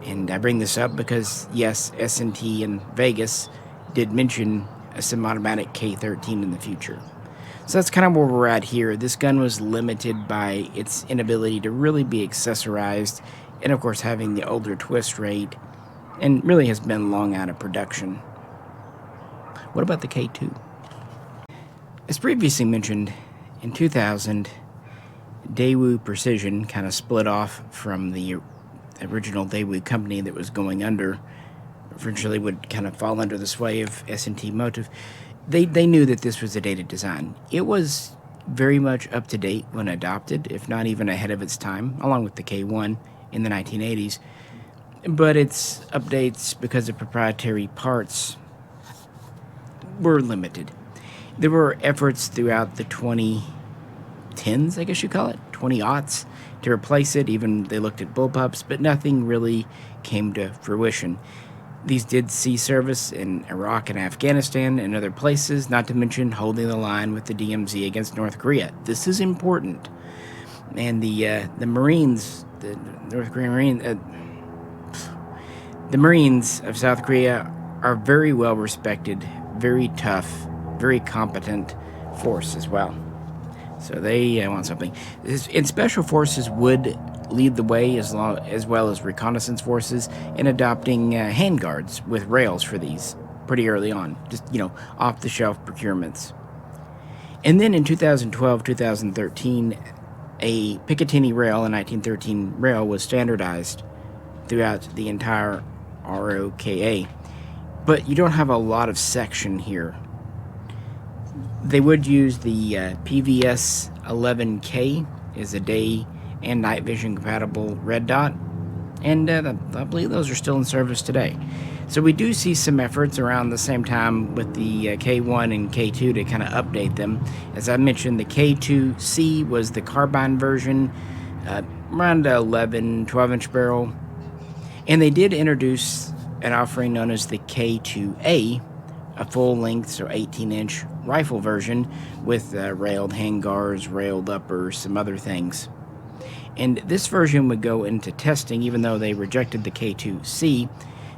[SPEAKER 1] And I bring this up because, yes, SNT and Vegas did mention a semi-automatic K13 in the future. So that's kind of where we're at here. This gun was limited by its inability to really be accessorized, and of course having the older twist rate, and really has been long out of production. What about the K2? As previously mentioned, in 2000, Daewoo Precision kind of split off from the original Daewoo company that was going under. Eventually would kind of fall under the sway of SNT Motiv. They knew that this was a dated design. It was very much up to date when adopted, if not even ahead of its time, along with the K1 in the 1980s. But its updates, because of proprietary parts, were limited. There were efforts throughout the 2010s, I guess you call it, 20-aughts, to replace it. Even they looked at bullpups, but nothing really came to fruition. These did see service in Iraq and Afghanistan and other places, not to mention holding the line with the DMZ against North Korea. This is important. And the Marines, the North Korean Marines, the Marines of South Korea are very well respected, very tough, very competent force as well. So they want something. And Special Forces would lead the way, as well as reconnaissance forces, in adopting handguards with rails for these pretty early on. Just, off-the-shelf procurements. And then in 2012, 2013, a Picatinny rail, a 1913 rail, was standardized throughout the entire ROKA. But you don't have a lot of section here. They would use the PVS 11K as a day and night vision compatible red dot, and I believe those are still in service today. So we do see some efforts around the same time with the K1 and K2 to kind of update them. As I mentioned, the K2C was the carbine version, around 11, 12-inch barrel, and they did introduce an offering known as the K2A, a full-length, so 18-inch rifle version with railed handguards, railed uppers, some other things. And this version would go into testing, even though they rejected the K2C.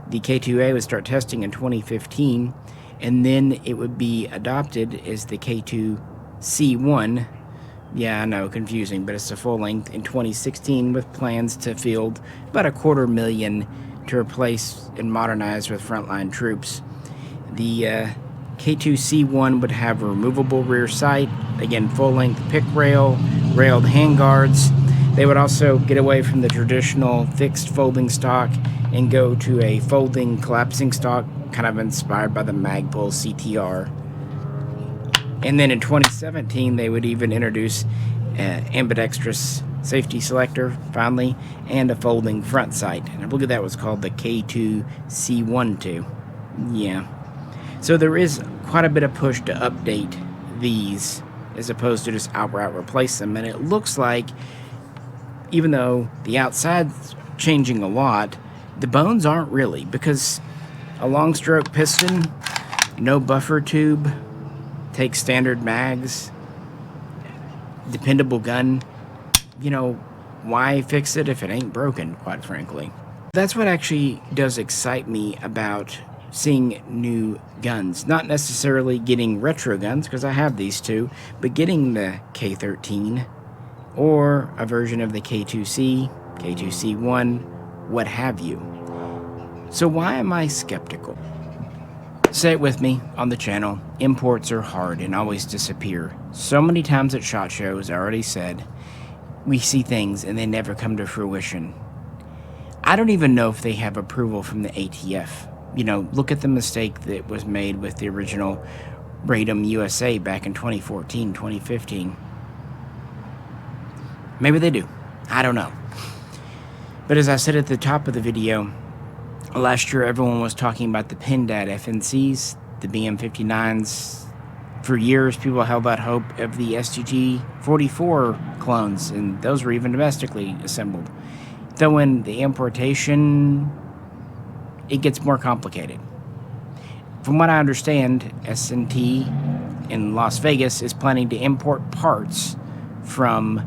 [SPEAKER 1] The K2A would start testing in 2015, and then it would be adopted as the K2C1. Yeah, I know, confusing, but it's a full length in 2016 with plans to field about $250,000 to replace and modernize with frontline troops. The K2C1 would have a removable rear sight, again, full-length pick rail, railed handguards. They would also get away from the traditional fixed folding stock and go to a folding collapsing stock, kind of inspired by the Magpul CTR. And then in 2017, they would even introduce ambidextrous safety selector, finally, and a folding front sight. And I believe that was called the K2C1 too. Yeah. So there is quite a bit of push to update these as opposed to just outright replace them. And it looks like, even though the outside's changing a lot, the bones aren't really, because a long stroke piston, no buffer tube, take standard mags, dependable gun. Why fix it if it ain't broken, quite frankly? That's what actually does excite me about seeing new guns. Not necessarily getting retro guns, because I have these two, but getting the K13 or a version of the K2C, K2C1, what have you. So why am I skeptical? Say it with me on the channel. Imports are hard and always disappear. So many times at SHOT Shows, I already said, we see things and they never come to fruition. I don't even know if they have approval from the ATF. Look at the mistake that was made with the original Radom USA back in 2014, 2015. Maybe they do. I don't know. But as I said at the top of the video, last year everyone was talking about the PINDAD FNCs, the BM59s. For years, people held out hope of the STG-44 clones, and those were even domestically assembled. Though in the importation, it gets more complicated. From what I understand, SNT in Las Vegas is planning to import parts from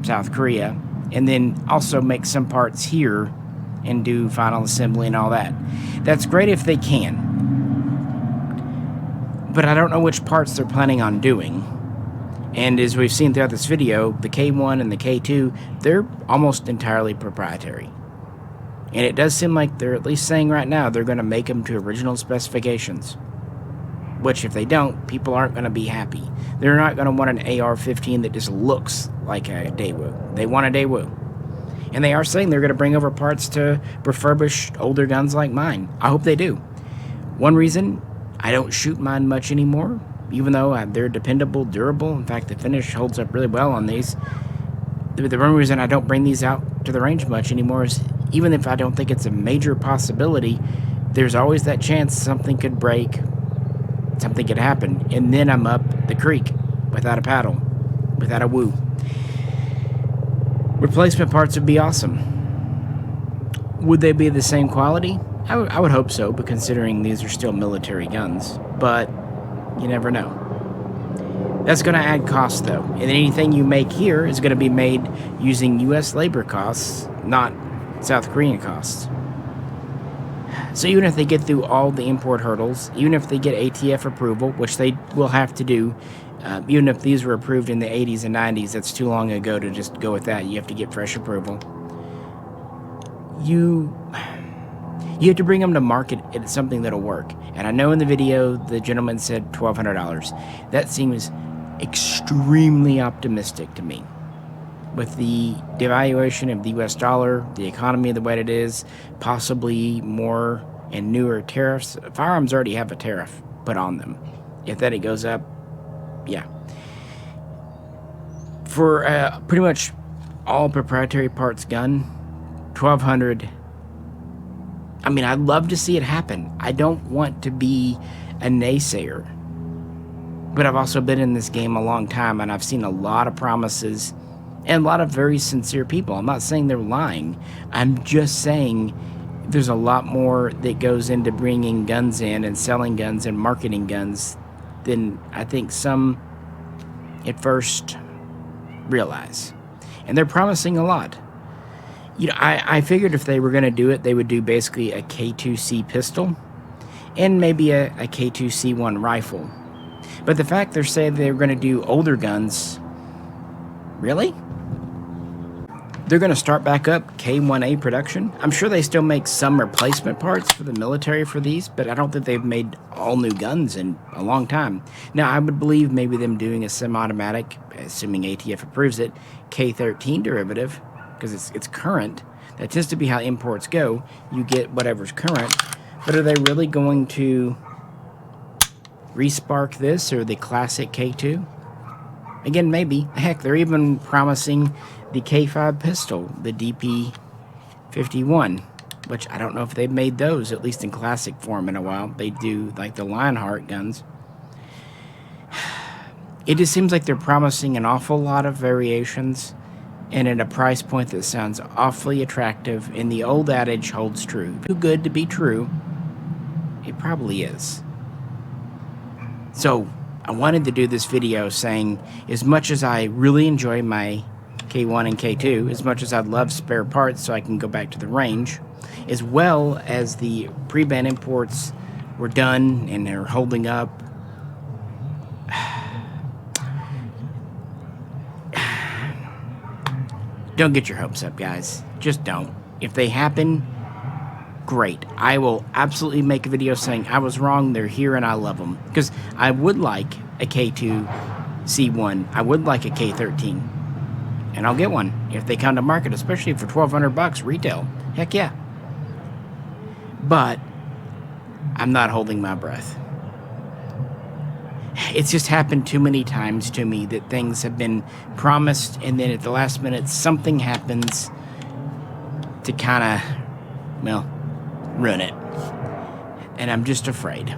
[SPEAKER 1] South Korea, and then also make some parts here and do final assembly and all that. That's great if they can, but I don't know which parts they're planning on doing. And as we've seen throughout this video, the K1 and the K2, they're almost entirely proprietary. And it does seem like they're at least saying right now they're going to make them to original specifications. Which, if they don't, people aren't going to be happy. They're not going to want an AR-15 that just looks like a Daewoo. They want a Daewoo. And they are saying they're going to bring over parts to refurbish older guns like mine. I hope they do. One reason I don't shoot mine much anymore even though they're dependable, durable. In fact, the finish holds up really well on these. The one reason I don't bring these out to the range much anymore is, even if I don't think it's a major possibility, there's always that chance something could break, something could happen, and then I'm up the creek without a paddle, without a woo. Replacement parts would be awesome. Would they be the same quality? I would hope so, but considering these are still military guns. But you never know. That's going to add cost, though. And anything you make here is going to be made using U.S. labor costs, not South Korean costs. So even if they get through all the import hurdles, even if they get ATF approval, which they will have to do, even if these were approved in the 80s and 90s, that's too long ago to just go with that. You have to get fresh approval. You have to bring them to market. It's something that'll work. And I know in the video, the gentleman said $1,200. That seems extremely optimistic to me. With the devaluation of the US dollar, the economy the way it is, possibly more and newer tariffs. Firearms already have a tariff put on them. If that it goes up, yeah. For pretty much all proprietary parts gun, $1,200. I mean, I'd love to see it happen. I don't want to be a naysayer. But I've also been in this game a long time, and I've seen a lot of promises and a lot of very sincere people. I'm not saying they're lying. I'm just saying there's a lot more that goes into bringing guns in and selling guns and marketing guns than I think some at first realize. And they're promising a lot. You know, I figured if they were going to do it, they would do basically a K2C pistol and maybe a K2C1 rifle. But the fact they're saying they're going to do older guns, really? They're going to start back up K1A production? I'm sure they still make some replacement parts for the military for these, but I don't think they've made all new guns in a long time. Now, I would believe maybe them doing a semi-automatic, assuming ATF approves it, K13 derivative, because it's current. That tends to be how imports go. You get whatever's current. But are they really going to respark this or the classic K2? Again, maybe. Heck, they're even promising the K5 pistol, the DP51, which I don't know if they've made those, at least in classic form, in a while. They do, like the Lionheart guns. It just seems like they're promising an awful lot of variations and at a price point that sounds awfully attractive, and the old adage holds true. Too good to be true. It probably is. So, I wanted to do this video saying, as much as I really enjoy my K1 and K2, as much as I'd love spare parts so I can go back to the range, as well as the pre-ban imports were done and they're holding up, don't get your hopes up, guys. Just don't. If they happen, great. I will absolutely make a video saying I was wrong, they're here, and I love them. Because I would like a K2C1. I would like a K13. And I'll get one if they come to market, especially for $1,200 retail. Heck yeah. But I'm not holding my breath. It's just happened too many times to me that things have been promised and then at the last minute something happens to kind of, well, ruin it. And I'm just afraid.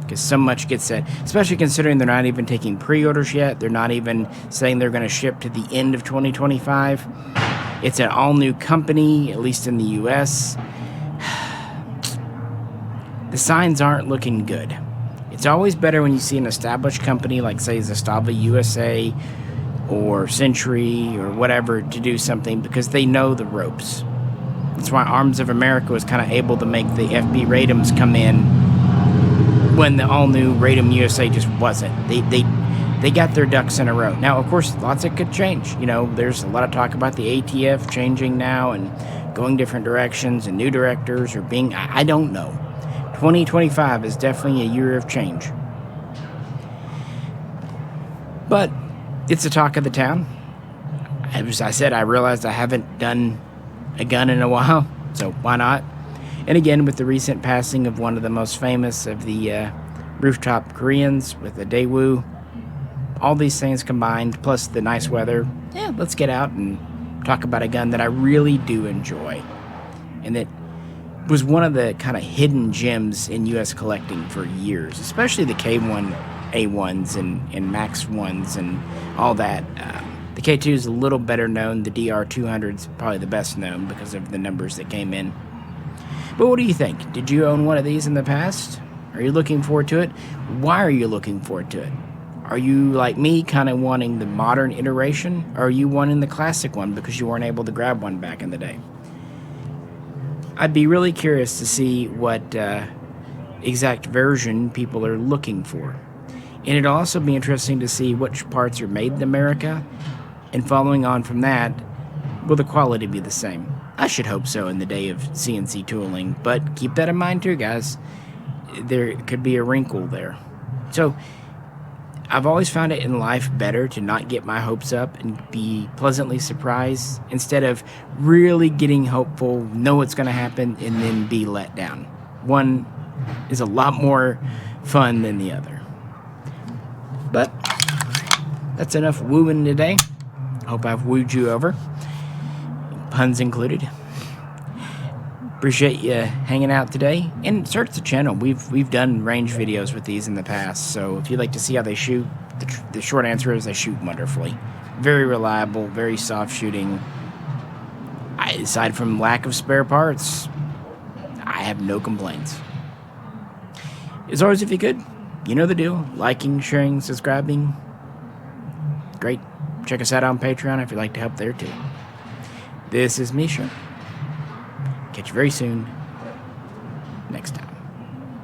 [SPEAKER 1] Because so much gets said, especially considering they're not even taking pre-orders yet. They're not even saying they're going to ship to the end of 2025. It's an all-new company, at least in the U.S. The signs aren't looking good. It's always better when you see an established company like, say, Zastava USA or Century or whatever to do something because they know the ropes. That's why Arms of America was kind of able to make the FB Radums come in when the all-new Radum USA just wasn't. They got their ducks in a row. Now, of course, lots of could change. You know, there's a lot of talk about the ATF changing now and going different directions and new directors or being... I don't know. 2025 is definitely a year of change. But it's the talk of the town. As I said, I realized I haven't done a gun in a while, so why not? And again, with the recent passing of one of the most famous of the Rooftop Koreans with the Daewoo. All these things combined, plus the nice weather. Yeah, let's get out and talk about a gun that I really do enjoy. And that was one of the kind of hidden gems in U.S. collecting for years, especially the K1A1s and MAXI and all that. The K2 is a little better known. The DR200 is probably the best known because of the numbers that came in. But what do you think? Did you own one of these in the past? Are you looking forward to it? Why are you looking forward to it? Are you, like me, kind of wanting the modern iteration? Or are you wanting the classic one because you weren't able to grab one back in the day? I'd be really curious to see what exact version people are looking for. And it'll also be interesting to see which parts are made in America. And following on from that, will the quality be the same? I should hope so in the day of CNC tooling. But keep that in mind too, guys. There could be a wrinkle there. So I've always found it in life better to not get my hopes up and be pleasantly surprised instead of really getting hopeful, know what's going to happen, and then be let down. One is a lot more fun than the other. But that's enough wooing today. Hope I've wooed you over. Puns included. Appreciate you hanging out today, and search the channel. We've done range videos with these in the past, so if you'd like to see how they shoot, the short answer is they shoot wonderfully. Very reliable, very soft shooting. Aside from lack of spare parts, I have no complaints. As always, if you could, you know the deal. Liking, sharing, subscribing. Great. Check us out on Patreon if you'd like to help there too. This is Misha. Catch you very soon. Next time.